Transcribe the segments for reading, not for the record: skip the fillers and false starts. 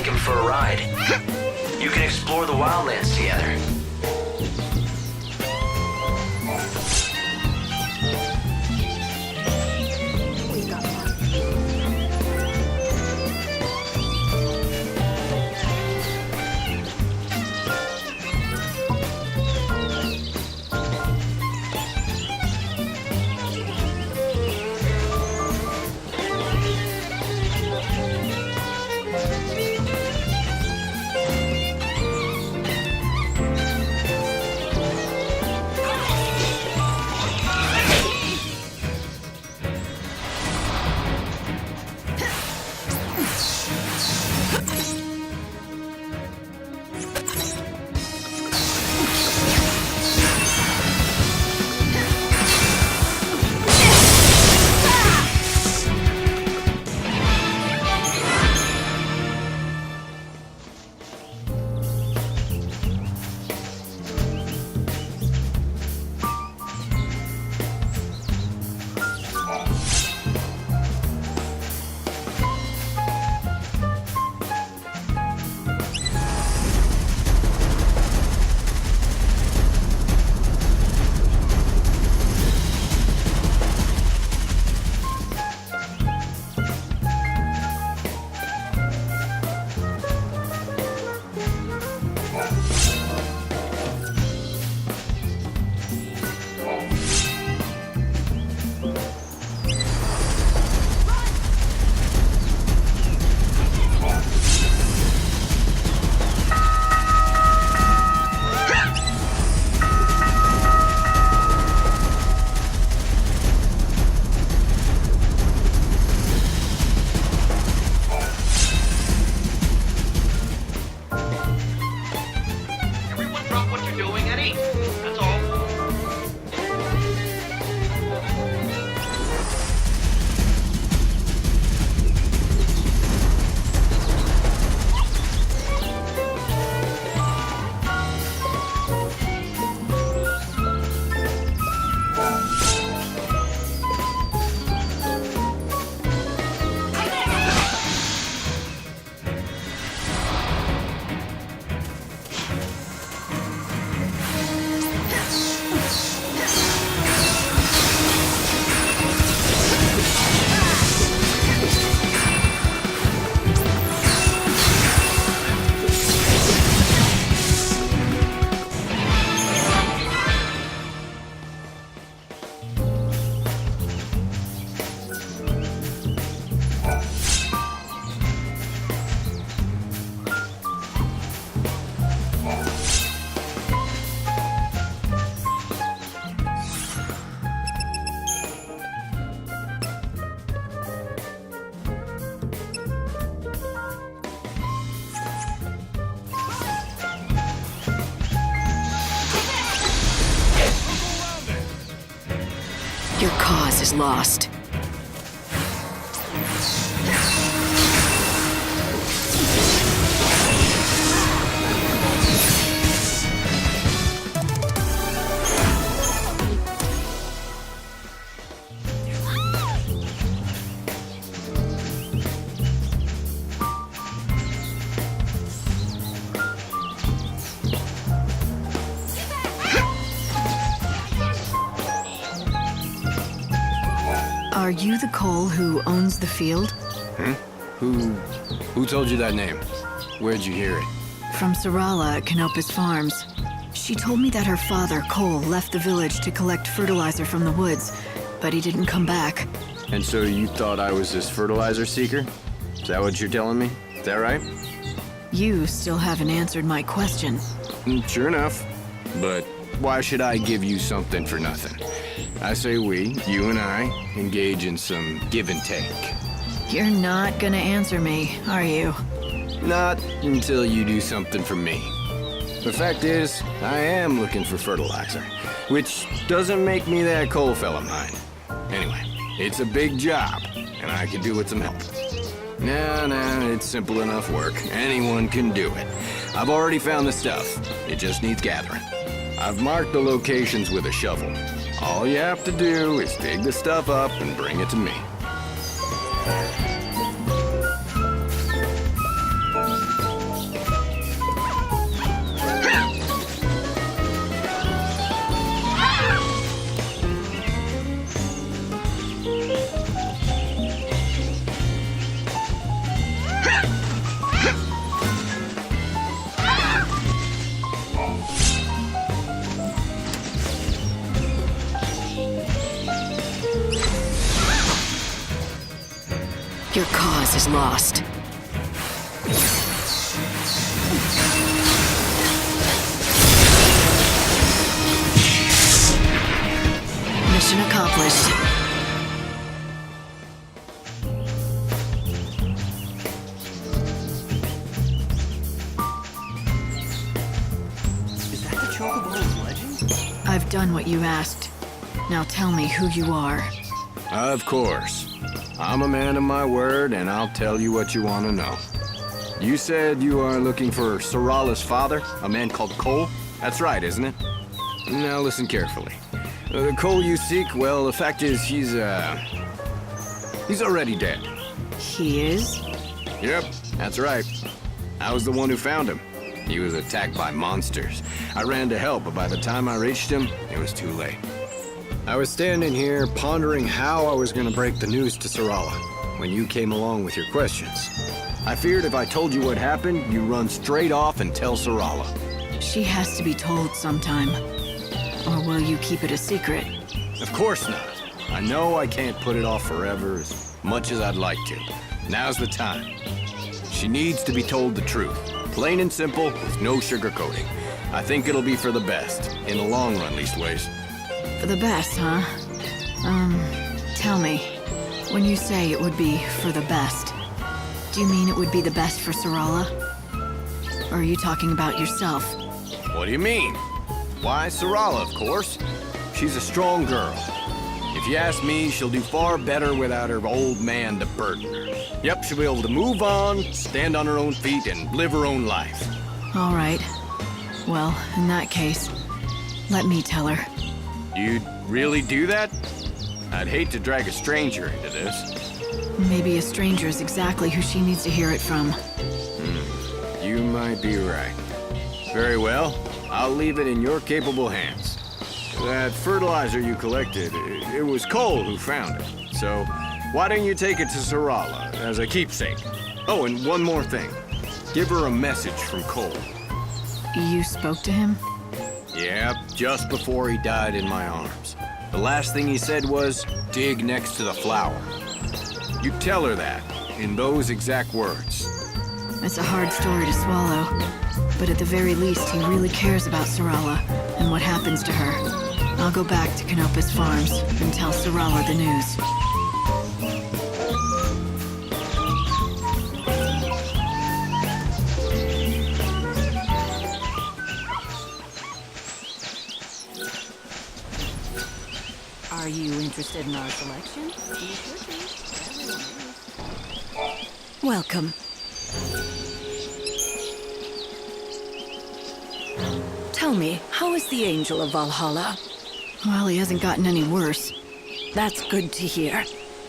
take him for a ride. You can explore the wildlands together. Your cause is lost. Are you the Cole who owns the field? Who told you that name? Where'd you hear it? From Sarala at Canopus Farms. She told me that her father, Cole, left the village to collect fertilizer from the woods, but he didn't come back. And so you thought I was this fertilizer seeker? Is that what you're telling me? Is that right? You still haven't answered my question. Sure enough. But why should I give you something for nothing? I say we, you and I, engage in some give and take. You're not gonna answer me, are you? Not until you do something for me. The fact is, I am looking for fertilizer, which doesn't make me that coal fella mine. Anyway, it's a big job, and I could do with some help. Nah, it's simple enough work. Anyone can do it. I've already found the stuff. It just needs gathering. I've marked the locations with a shovel. All you have to do is dig the stuff up and bring it to me. Your cause is lost. Mission accomplished. Is that the chocobo's legend? I've done what you asked. Now tell me who you are. Of course. I'm a man of my word, and I'll tell you what you want to know. You said you are looking for Sarala's father, a man called Cole? That's right, isn't it? Now listen carefully. The Cole you seek, well, the fact is he's already dead. He is? Yep, that's right. I was the one who found him. He was attacked by monsters. I ran to help, but by the time I reached him, it was too late. I was standing here pondering how I was going to break the news to Sarala when you came along with your questions. I feared if I told you what happened, you'd run straight off and tell Sarala. She has to be told sometime. Or will you keep it a secret? Of course not. I know I can't put it off forever as much as I'd like to. Now's the time. She needs to be told the truth. Plain and simple, with no sugarcoating. I think it'll be for the best. In the long run, leastways. For the best, huh? Tell me. When you say it would be for the best, do you mean it would be the best for Sarala? Or are you talking about yourself? What do you mean? Why, Sarala, of course. She's a strong girl. If you ask me, she'll do far better without her old man to burden her. Yep, she'll be able to move on, stand on her own feet, and live her own life. All right. Well, in that case, let me tell her. You'd really do that? I'd hate to drag a stranger into this. Maybe a stranger is exactly who she needs to hear it from. You might be right. Very well. I'll leave it in your capable hands. That fertilizer you collected, it was Cole who found it. So, why don't you take it to Sarala as a keepsake? Oh, and one more thing. Give her a message from Cole. You spoke to him? Yeah, just before he died in my arms. The last thing he said was, dig next to the flower. You tell her that, in those exact words. It's a hard story to swallow. But at the very least, he really cares about Sarala and what happens to her. I'll go back to Canopus Farms and tell Sarala the news. Are you interested in our selection? Welcome. Tell me, how is the Angel of Valhalla? Well, he hasn't gotten any worse. That's good to hear.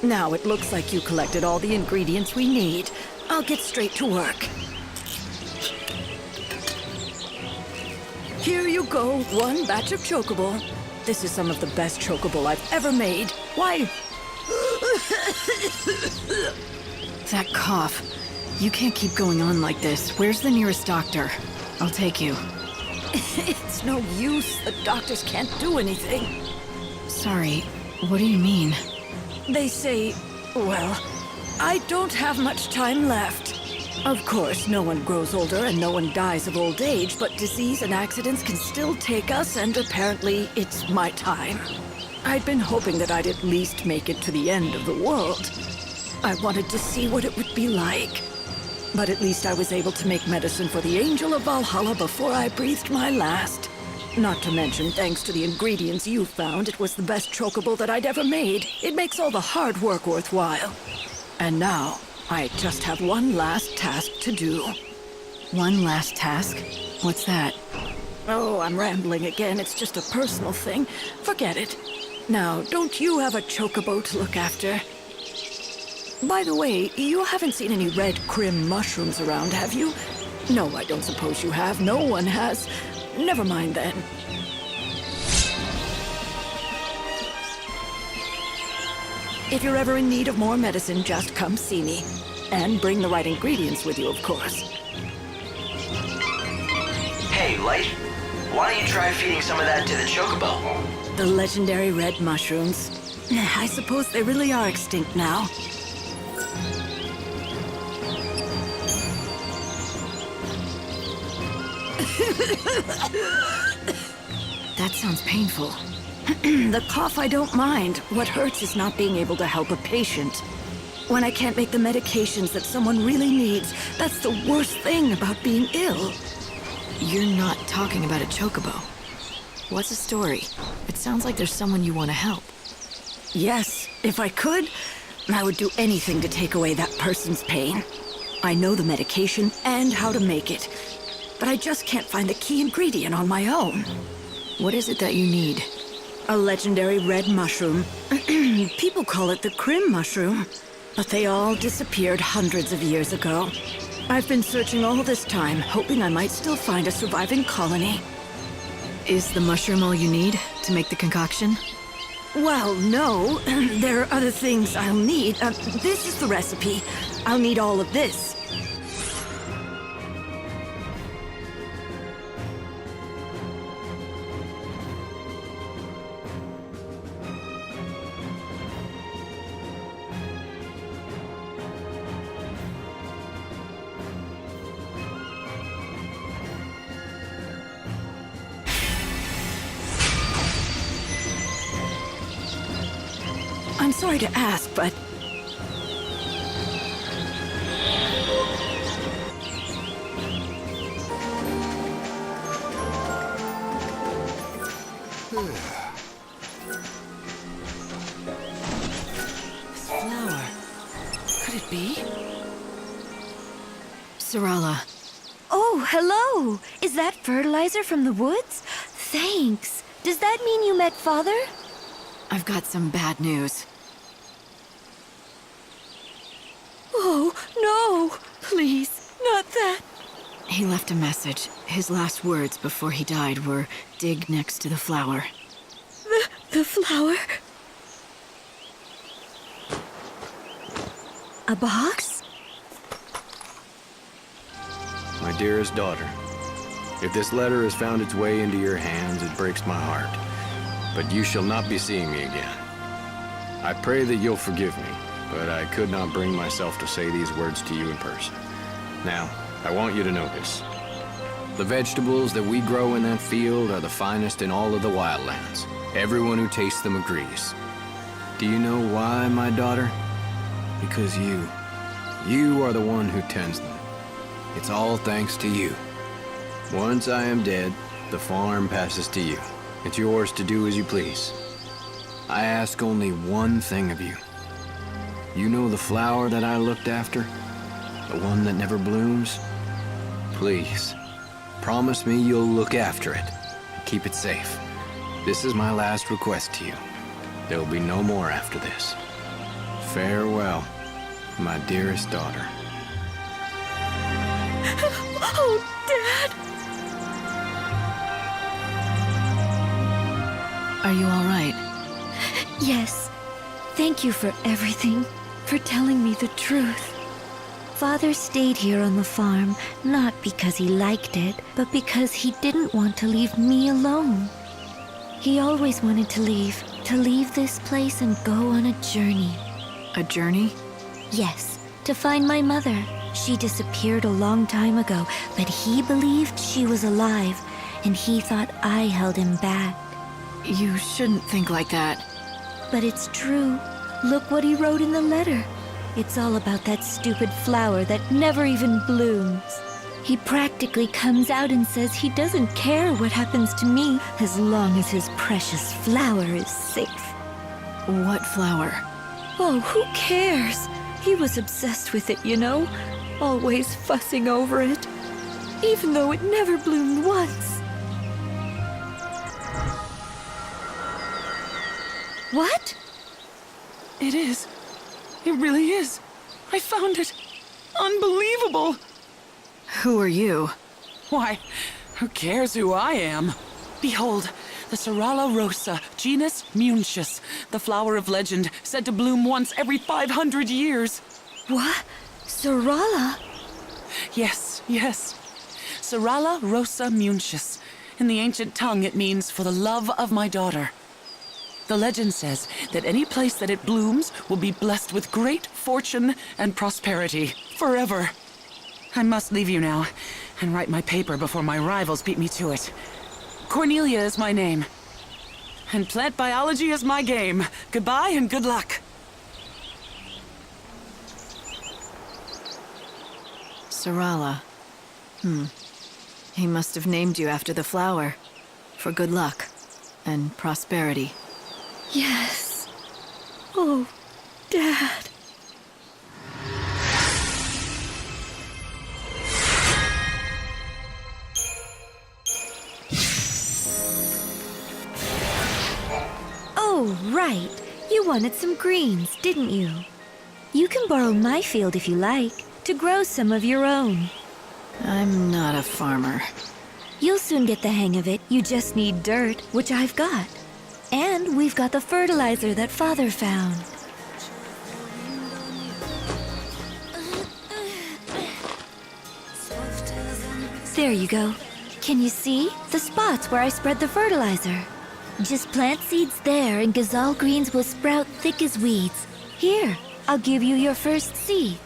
Now it looks like you collected all the ingredients we need. I'll get straight to work. Here you go, one batch of chocobo. This is some of the best chocobo I've ever made. Why? That cough. You can't keep going on like this. Where's the nearest doctor? I'll take you. It's no use. The doctors can't do anything. Sorry, what do you mean? They say, well, I don't have much time left. Of course, no one grows older and no one dies of old age, but disease and accidents can still take us, and apparently it's my time. I'd been hoping that I'd at least make it to the end of the world. I wanted to see what it would be like. But at least I was able to make medicine for the Angel of Valhalla before I breathed my last. Not to mention, thanks to the ingredients you found, it was the best chocobo that I'd ever made. It makes all the hard work worthwhile. And now, I just have one last task to do. One last task? What's that? Oh, I'm rambling again. It's just a personal thing. Forget it. Now, don't you have a chocobo to look after? By the way, you haven't seen any red crim mushrooms around, have you? No, I don't suppose you have. No one has. Never mind then. If you're ever in need of more medicine, just come see me. And bring the right ingredients with you, of course. Hey, Light. Why don't you try feeding some of that to the chocobo? The legendary red mushrooms. I suppose they really are extinct now. That sounds painful. The cough I don't mind. What hurts is not being able to help a patient. When I can't make the medications that someone really needs, that's the worst thing about being ill. You're not talking about a chocobo. What's the story? It sounds like there's someone you want to help. Yes, if I could, I would do anything to take away that person's pain. I know the medication and how to make it, but I just can't find the key ingredient on my own. What is it that you need? A legendary red mushroom. People call it the Crim mushroom, but they all disappeared hundreds of years ago. I've been searching all this time, hoping I might still find a surviving colony. Is the mushroom all you need to make the concoction? Well, no. There are other things I'll need. This is the recipe. I'll need all of this. I'm sorry to ask, but... This flower. Could it be? Sarala. Oh, hello! Is that fertilizer from the woods? Thanks. Does that mean you met Father? I've got some bad news. Oh, no! Please, not that. He left a message. His last words before he died were, dig next to the flower. The flower? A box? My dearest daughter, if this letter has found its way into your hands, it breaks my heart. But you shall not be seeing me again. I pray that you'll forgive me, but I could not bring myself to say these words to you in person. Now, I want you to know this. The vegetables that we grow in that field are the finest in all of the wildlands. Everyone who tastes them agrees. Do you know why, my daughter? Because you are the one who tends them. It's all thanks to you. Once I am dead, the farm passes to you. It's yours to do as you please. I ask only one thing of you. You know the flower that I looked after? The one that never blooms? Please, promise me you'll look after it and keep it safe. This is my last request to you. There will be no more after this. Farewell, my dearest daughter. Oh, Dad! Are you all right? Yes. Thank you for everything, for telling me the truth. Father stayed here on the farm, not because he liked it, but because he didn't want to leave me alone. He always wanted to leave this place and go on a journey. A journey? Yes, to find my mother. She disappeared a long time ago, but he believed she was alive, and he thought I held him back. You shouldn't think like that. But it's true. Look what he wrote in the letter. It's all about that stupid flower that never even blooms. He practically comes out and says he doesn't care what happens to me as long as his precious flower is safe. What flower? Oh, who cares? He was obsessed with it, you know? Always fussing over it. Even though it never bloomed once. What? It is. It really is. I found it. Unbelievable. Who are you? Why, who cares who I am? Behold, the Sarala rosa, genus Munchus, the flower of legend, said to bloom once every 500 years. What? Sarala? Yes, yes. Sarala rosa Munchus. In the ancient tongue, it means for the love of my daughter. The legend says that any place that it blooms will be blessed with great fortune and prosperity forever. I must leave you now. and write my paper before my rivals beat me to it. Cornelia is my name. And plant biology is my game. Goodbye and good luck. Sarala. He must have named you after the flower. For good luck. And prosperity. Yes. Oh, Dad. Oh, right. You wanted some greens, didn't you? You can borrow my field if you like, to grow some of your own. I'm not a farmer. You'll soon get the hang of it. You just need dirt, which I've got. And we've got the fertilizer that Father found. There you go. Can you see? The spots where I spread the fertilizer. Just plant seeds there and gazelle greens will sprout thick as weeds. Here, I'll give you your first seed.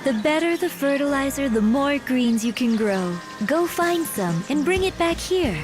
The better the fertilizer, the more greens you can grow. Go find some and bring it back here.